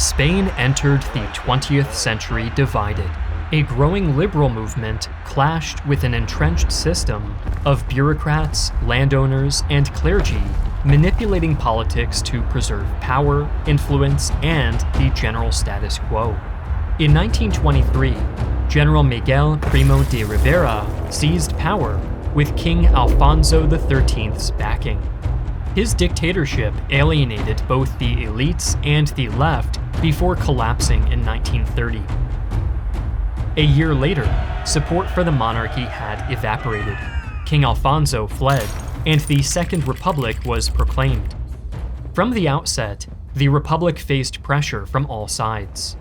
Spain entered the 20th century divided. A growing liberal movement clashed with an entrenched system of bureaucrats, landowners, and clergy manipulating politics to preserve power, influence, and the general status quo. In 1923, General Miguel Primo de Rivera seized power with King Alfonso XIII's backing. His dictatorship alienated both the elites and the left before collapsing in 1930. A year later, support for the monarchy had evaporated. King Alfonso fled, and the Second Republic was proclaimed. From the outset, the Republic faced pressure from all sides.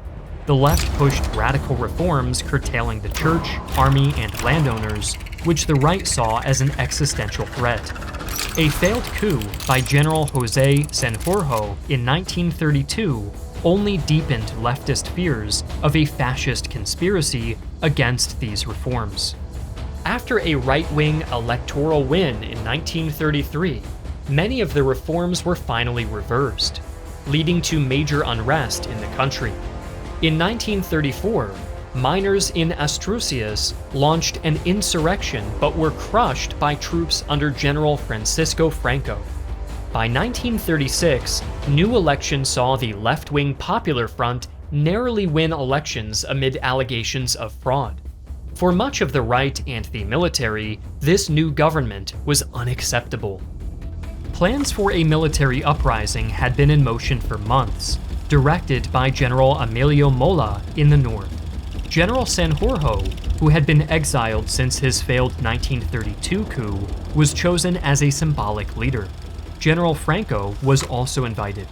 The left pushed radical reforms curtailing the church, army, and landowners, which the right saw as an existential threat. A failed coup by General José Sanjurjo in 1932 only deepened leftist fears of a fascist conspiracy against these reforms. After a right-wing electoral win in 1933, many of the reforms were finally reversed, leading to major unrest in the country. In 1934, miners in Asturias launched an insurrection but were crushed by troops under General Francisco Franco. By 1936, new elections saw the left-wing Popular Front narrowly win elections amid allegations of fraud. For much of the right and the military, this new government was unacceptable. Plans for a military uprising had been in motion for months, directed by General Emilio Mola in the north. General Sanjurjo, who had been exiled since his failed 1932 coup, was chosen as a symbolic leader. General Franco was also invited.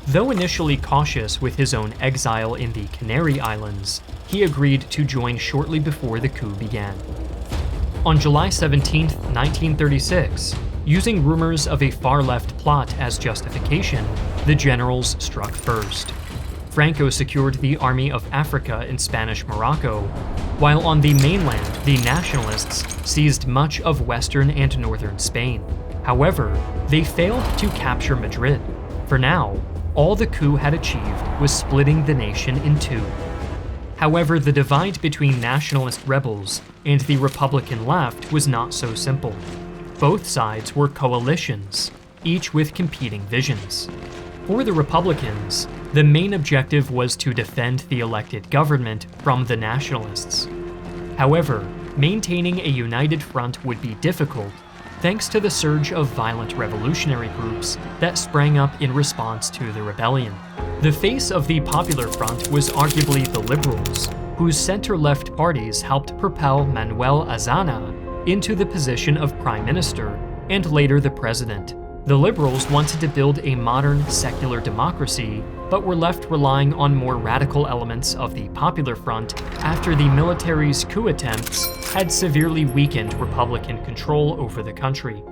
Though initially cautious with his own exile in the Canary Islands, he agreed to join shortly before the coup began. On July 17, 1936, using rumors of a far-left plot as justification, the generals struck first. Franco secured the Army of Africa in Spanish Morocco, while on the mainland, the nationalists seized much of western and northern Spain. However, they failed to capture Madrid. For now, all the coup had achieved was splitting the nation in two. However, the divide between nationalist rebels and the Republican left was not so simple. Both sides were coalitions, each with competing visions. For the Republicans, the main objective was to defend the elected government from the nationalists. However, maintaining a united front would be difficult, thanks to the surge of violent revolutionary groups that sprang up in response to the rebellion. The face of the Popular Front was arguably the Liberals, whose center-left parties helped propel Manuel Azana into the position of prime minister and later the president. The Liberals wanted to build a modern secular democracy, but were left relying on more radical elements of the Popular Front after the military's coup attempts had severely weakened Republican control over the country.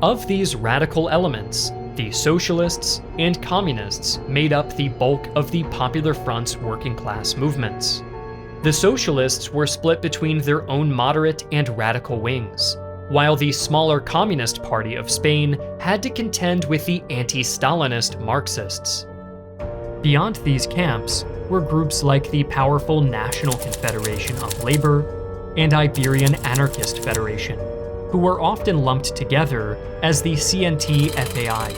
Of these radical elements, the Socialists and Communists made up the bulk of the Popular Front's working-class movements. The Socialists were split between their own moderate and radical wings, while the smaller Communist Party of Spain had to contend with the anti-Stalinist Marxists. Beyond these camps were groups like the powerful National Confederation of Labor and Iberian Anarchist Federation, who were often lumped together as the CNT-FAI.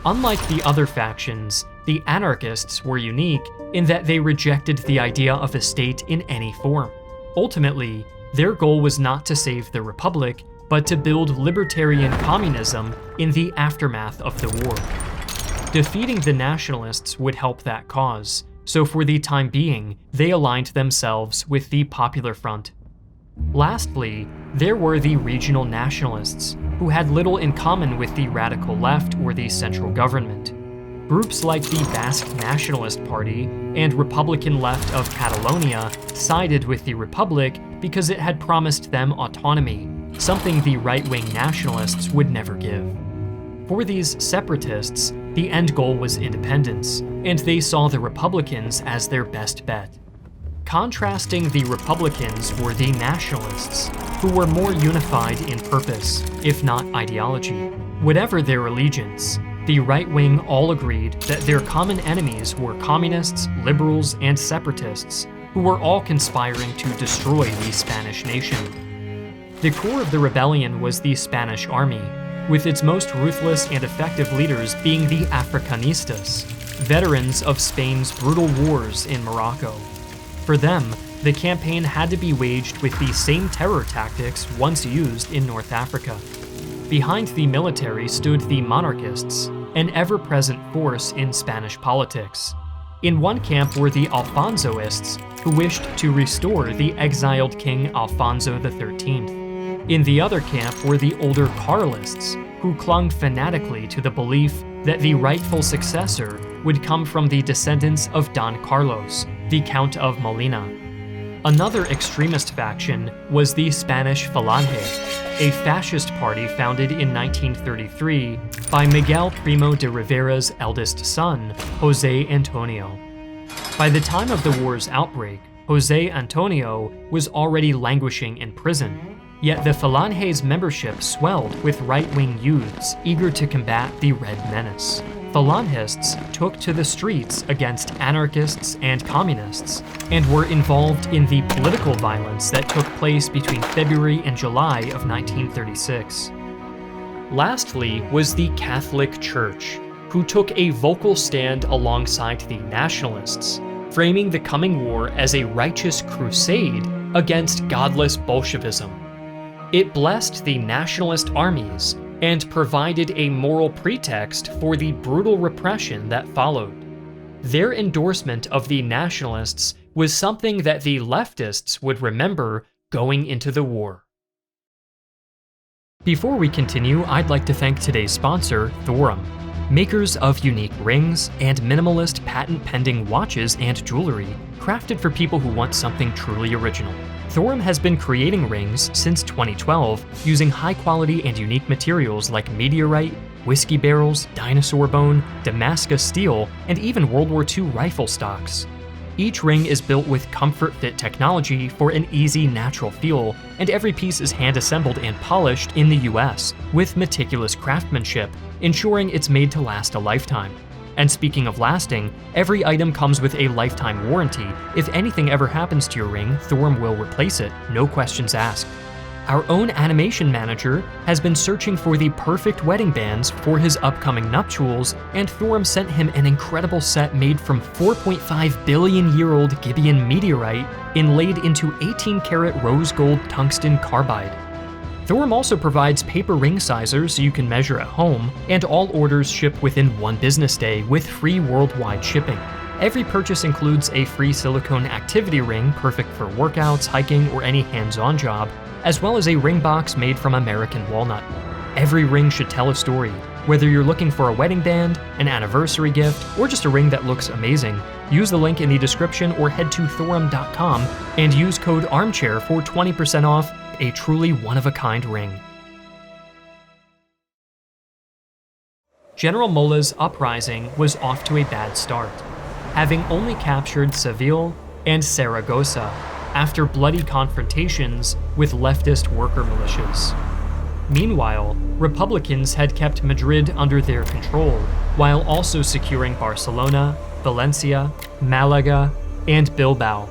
Unlike the other factions, the anarchists were unique in that they rejected the idea of a state in any form. Ultimately, their goal was not to save the Republic, but to build libertarian communism in the aftermath of the war. Defeating the nationalists would help that cause, so for the time being, they aligned themselves with the Popular Front. Lastly, there were the regional nationalists, who had little in common with the radical left or the central government. Groups like the Basque Nationalist Party and Republican left of Catalonia sided with the Republic because it had promised them autonomy, something the right-wing nationalists would never give. For these separatists, the end goal was independence, and they saw the Republicans as their best bet. Contrasting the Republicans were the nationalists, who were more unified in purpose, if not ideology. Whatever their allegiance, the right wing all agreed that their common enemies were communists, liberals, and separatists, who were all conspiring to destroy the Spanish nation. The core of the rebellion was the Spanish army, with its most ruthless and effective leaders being the Africanistas, veterans of Spain's brutal wars in Morocco. For them, the campaign had to be waged with the same terror tactics once used in North Africa. Behind the military stood the monarchists, an ever-present force in Spanish politics. In one camp were the Alfonsoists, who wished to restore the exiled King Alfonso XIII. In the other camp were the older Carlists, who clung fanatically to the belief that the rightful successor would come from the descendants of Don Carlos, the Count of Molina. Another extremist faction was the Spanish Falange, a fascist party founded in 1933 by Miguel Primo de Rivera's eldest son, José Antonio. By the time of the war's outbreak, José Antonio was already languishing in prison, yet the Falange's membership swelled with right-wing youths eager to combat the Red Menace. Falangists took to the streets against anarchists and communists, and were involved in the political violence that took place between February and July of 1936. Lastly was the Catholic Church, who took a vocal stand alongside the nationalists, framing the coming war as a righteous crusade against godless Bolshevism. It blessed the nationalist armies and provided a moral pretext for the brutal repression that followed. Their endorsement of the nationalists was something that the leftists would remember going into the war. Before we continue, I'd like to thank today's sponsor, Thorum, makers of unique rings and minimalist patent-pending watches and jewelry crafted for people who want something truly original. Thorum has been creating rings since 2012 using high-quality and unique materials like meteorite, whiskey barrels, dinosaur bone, Damascus steel, and even World War II rifle stocks. Each ring is built with comfort fit technology for an easy, natural feel, and every piece is hand-assembled and polished in the US with meticulous craftsmanship, ensuring it's made to last a lifetime. And speaking of lasting, every item comes with a lifetime warranty. If anything ever happens to your ring, Thorum will replace it, no questions asked. Our own animation manager has been searching for the perfect wedding bands for his upcoming nuptials, and Thorum sent him an incredible set made from 4.5 billion-year-old Gibeon meteorite inlaid into 18-karat rose gold tungsten carbide. Thorum also provides paper ring sizers so you can measure at home, and all orders ship within 1 business day with free worldwide shipping. Every purchase includes a free silicone activity ring perfect for workouts, hiking, or any hands-on job, as well as a ring box made from American walnut. Every ring should tell a story. Whether you're looking for a wedding band, an anniversary gift, or just a ring that looks amazing, use the link in the description or head to thorum.com and use code ARMCHAIR for 20% off a truly one-of-a-kind ring. General Molla's uprising was off to a bad start, having only captured Seville and Saragossa after bloody confrontations with leftist worker militias. Meanwhile, Republicans had kept Madrid under their control, while also securing Barcelona, Valencia, Malaga, and Bilbao.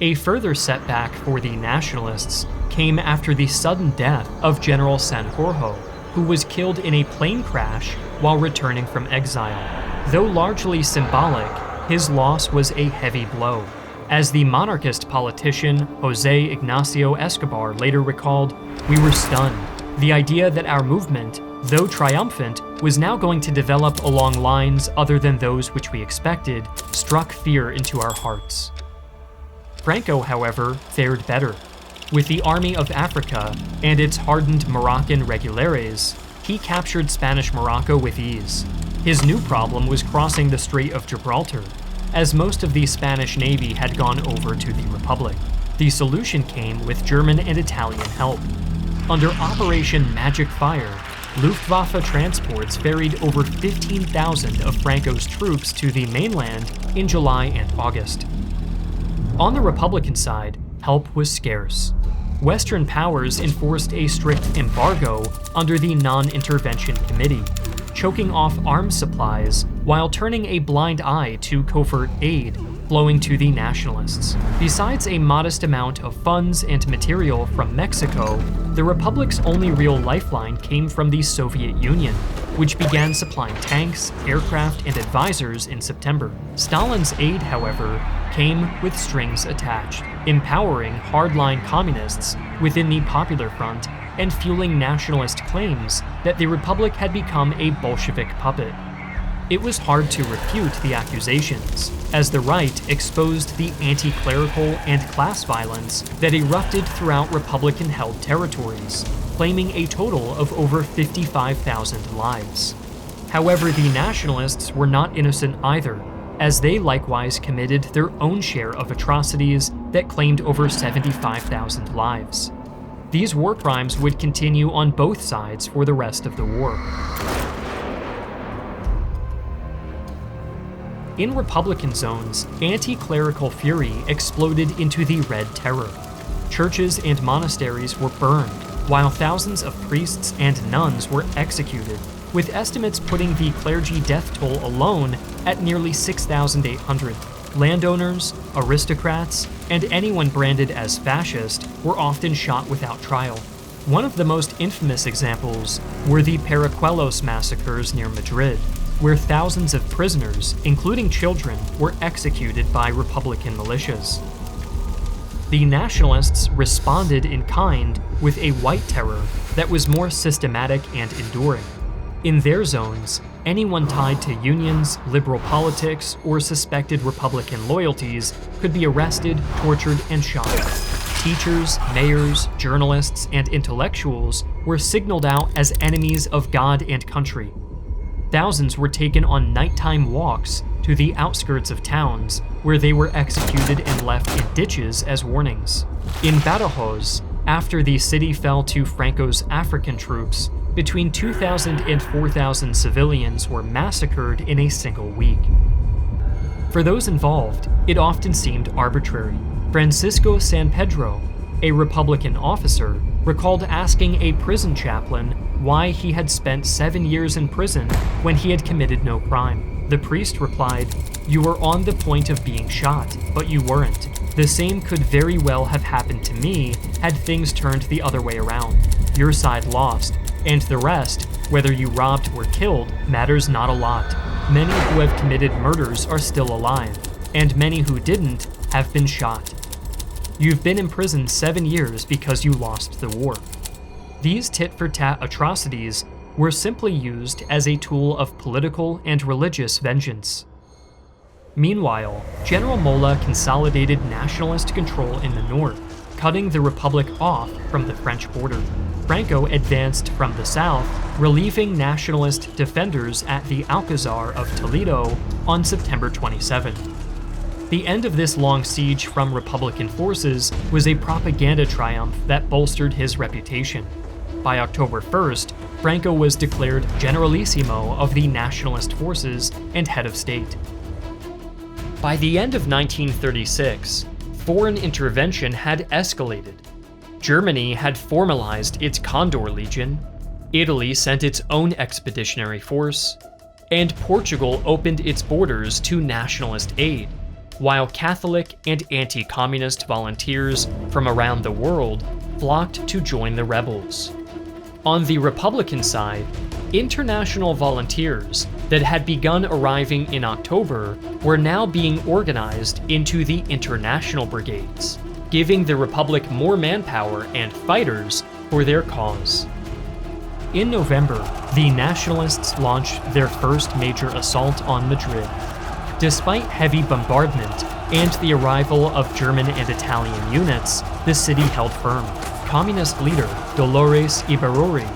A further setback for the nationalists came after the sudden death of General Sanjurjo, who was killed in a plane crash while returning from exile. Though largely symbolic, his loss was a heavy blow. As the monarchist politician José Ignacio Escobar later recalled, "We were stunned. The idea that our movement, though triumphant, was now going to develop along lines other than those which we expected, struck fear into our hearts." Franco, however, fared better. With the Army of Africa and its hardened Moroccan regulares, he captured Spanish Morocco with ease. His new problem was crossing the Strait of Gibraltar, as most of the Spanish Navy had gone over to the Republic. The solution came with German and Italian help. Under Operation Magic Fire, Luftwaffe transports ferried over 15,000 of Franco's troops to the mainland in July and August. On the Republican side, help was scarce. Western powers enforced a strict embargo under the Non-Intervention Committee. choking off arms supplies while turning a blind eye to covert aid flowing to the nationalists. Besides a modest amount of funds and material from Mexico, the Republic's only real lifeline came from the Soviet Union, which began supplying tanks, aircraft, and advisors in September. Stalin's aid, however, came with strings attached, empowering hardline communists within the Popular Front and fueling nationalist claims that the Republic had become a Bolshevik puppet. It was hard to refute the accusations, as the right exposed the anti-clerical and class violence that erupted throughout Republican-held territories, claiming a total of over 55,000 lives. However, the nationalists were not innocent either, as they likewise committed their own share of atrocities that claimed over 75,000 lives. These war crimes would continue on both sides for the rest of the war. In Republican zones, anti-clerical fury exploded into the Red Terror. Churches and monasteries were burned, while thousands of priests and nuns were executed, with estimates putting the clergy death toll alone at nearly 6,800. Landowners, aristocrats, and anyone branded as fascist were often shot without trial. One of the most infamous examples were the Paracuelos massacres near Madrid, where thousands of prisoners, including children, were executed by Republican militias. The nationalists responded in kind with a white terror that was more systematic and enduring. In their zones, anyone tied to unions, liberal politics, or suspected Republican loyalties could be arrested, tortured, and shot. Teachers, mayors, journalists, and intellectuals were signaled out as enemies of God and country. Thousands were taken on nighttime walks to the outskirts of towns, where they were executed and left in ditches as warnings. In Badajoz, after the city fell to Franco's African troops, between 2,000 and 4,000 civilians were massacred in a single week. For those involved, it often seemed arbitrary. Francisco San Pedro, a Republican officer, recalled asking a prison chaplain why he had spent 7 years in prison when he had committed no crime. The priest replied, "You were on the point of being shot, but you weren't. The same could very well have happened to me had things turned the other way around. Your side lost, and the rest, whether you robbed or killed, matters not a lot. Many who have committed murders are still alive, and many who didn't have been shot. You've been in prison 7 years because you lost the war." These tit-for-tat atrocities were simply used as a tool of political and religious vengeance. Meanwhile, General Mola consolidated nationalist control in the north, cutting the Republic off from the French border. Franco advanced from the south, relieving nationalist defenders at the Alcazar of Toledo on September 27. The end of this long siege from Republican forces was a propaganda triumph that bolstered his reputation. By October 1st, Franco was declared Generalissimo of the nationalist forces and head of state. By the end of 1936, foreign intervention had escalated. Germany had formalized its Condor Legion, Italy sent its own expeditionary force, and Portugal opened its borders to nationalist aid, while Catholic and anti-communist volunteers from around the world flocked to join the rebels. On the Republican side, international volunteers that had begun arriving in October were now being organized into the international brigades, giving the Republic more manpower and fighters for their cause. In November, the nationalists launched their first major assault on Madrid. Despite heavy bombardment and the arrival of German and Italian units, the city held firm. Communist leader Dolores Ibarruri,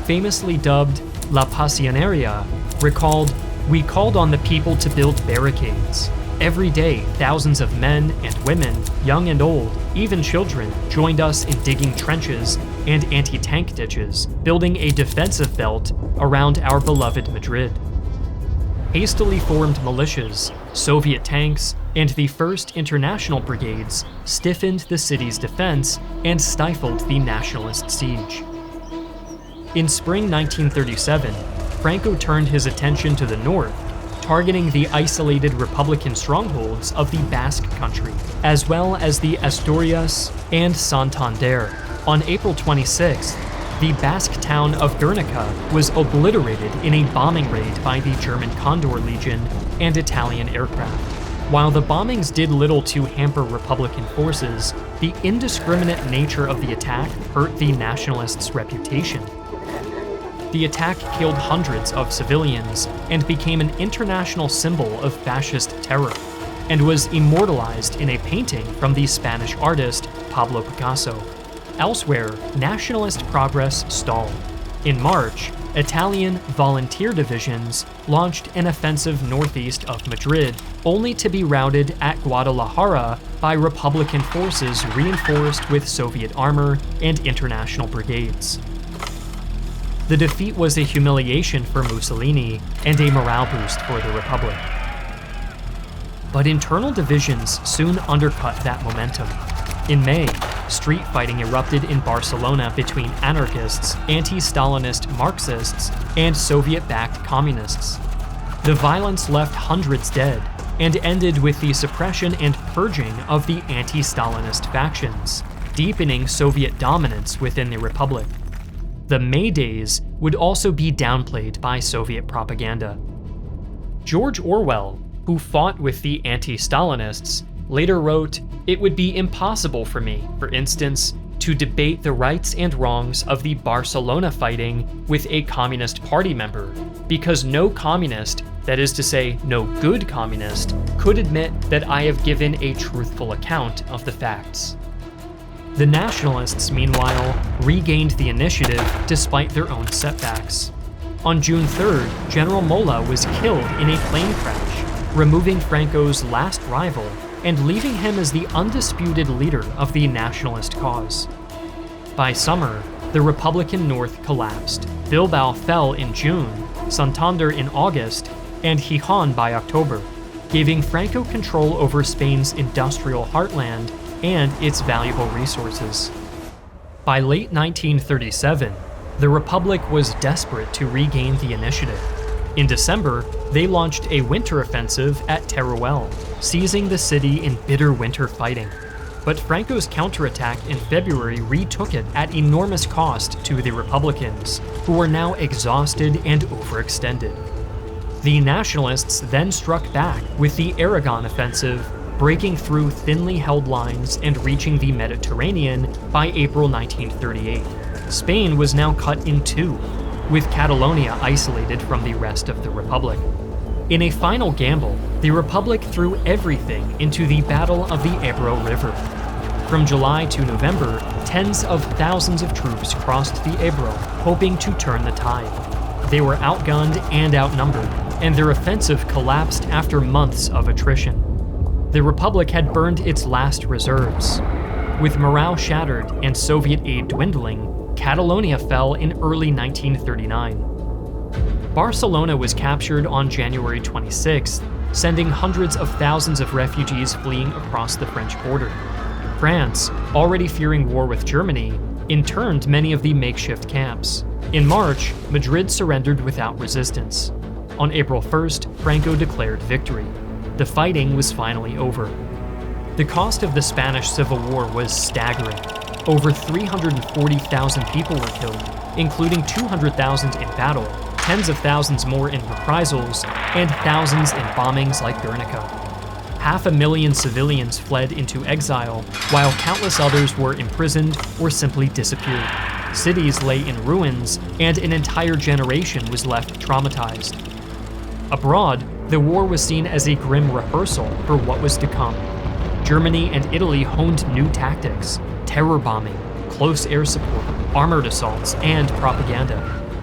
famously dubbed La Pasionaria, recalled, "We called on the people to build barricades. Every day, thousands of men and women, young and old, even children, joined us in digging trenches and anti-tank ditches, building a defensive belt around our beloved Madrid." Hastily formed militias, Soviet tanks, and the 1st International Brigades stiffened the city's defense and stifled the nationalist siege. In spring 1937, Franco turned his attention to the north, targeting the isolated Republican strongholds of the Basque Country, as well as the Asturias and Santander. On April 26th, the Basque town of Guernica was obliterated in a bombing raid by the German Condor Legion and Italian aircraft. While the bombings did little to hamper Republican forces, the indiscriminate nature of the attack hurt the nationalists' reputation. The attack killed hundreds of civilians and became an international symbol of fascist terror, and was immortalized in a painting from the Spanish artist Pablo Picasso. Elsewhere, nationalist progress stalled. In March, Italian volunteer divisions launched an offensive northeast of Madrid, only to be routed at Guadalajara by Republican forces reinforced with Soviet armor and international brigades. The defeat was a humiliation for Mussolini and a morale boost for the Republic. But internal divisions soon undercut that momentum. In May, street fighting erupted in Barcelona between anarchists, anti-Stalinist Marxists, and Soviet-backed communists. The violence left hundreds dead, and ended with the suppression and purging of the anti-Stalinist factions, deepening Soviet dominance within the Republic. The May Days would also be downplayed by Soviet propaganda. George Orwell, who fought with the anti-Stalinists, later wrote, "It would be impossible for me, for instance, to debate the rights and wrongs of the Barcelona fighting with a Communist Party member, because no communist, that is to say, no good communist, could admit that I have given a truthful account of the facts." The nationalists, meanwhile, regained the initiative despite their own setbacks. On June 3rd, General Mola was killed in a plane crash, removing Franco's last rival and leaving him as the undisputed leader of the nationalist cause. By summer, the Republican North collapsed. Bilbao fell in June, Santander in August, and Gijón by October, giving Franco control over Spain's industrial heartland and its valuable resources. By late 1937, the Republic was desperate to regain the initiative. In December, they launched a winter offensive at Teruel, seizing the city in bitter winter fighting. But Franco's counterattack in February retook it at enormous cost to the Republicans, who were now exhausted and overextended. The nationalists then struck back with the Aragon offensive, breaking through thinly held lines and reaching the Mediterranean by April 1938. Spain was now cut in two, with Catalonia isolated from the rest of the Republic. In a final gamble, the Republic threw everything into the Battle of the Ebro River. From July to November, tens of thousands of troops crossed the Ebro, hoping to turn the tide. They were outgunned and outnumbered, and their offensive collapsed after months of attrition. The Republic had burned its last reserves. With morale shattered and Soviet aid dwindling, Catalonia fell in early 1939. Barcelona was captured on January 26th, sending hundreds of thousands of refugees fleeing across the French border. France, already fearing war with Germany, interned many of the makeshift camps. In March, Madrid surrendered without resistance. On April 1st, Franco declared victory. The fighting was finally over. The cost of the Spanish Civil War was staggering. Over 340,000 people were killed, including 200,000 in battle, tens of thousands more in reprisals, and thousands in bombings like Guernica. 500,000 civilians fled into exile, while countless others were imprisoned or simply disappeared. Cities lay in ruins, and an entire generation was left traumatized. Abroad, the war was seen as a grim rehearsal for what was to come. Germany and Italy honed new tactics: terror bombing, close air support, armored assaults, and propaganda.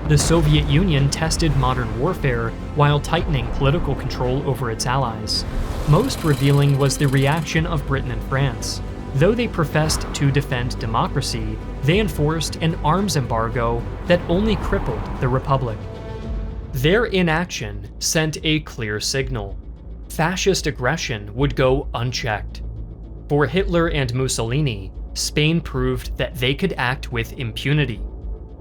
The Soviet Union tested modern warfare while tightening political control over its allies. Most revealing was the reaction of Britain and France. Though they professed to defend democracy, they enforced an arms embargo that only crippled the Republic. Their inaction sent a clear signal. Fascist aggression would go unchecked. For Hitler and Mussolini, Spain proved that they could act with impunity.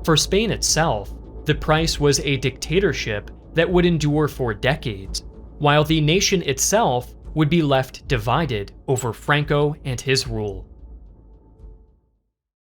For Spain itself, The price was a dictatorship that would endure for decades, while the nation itself would be left divided over Franco and his rule.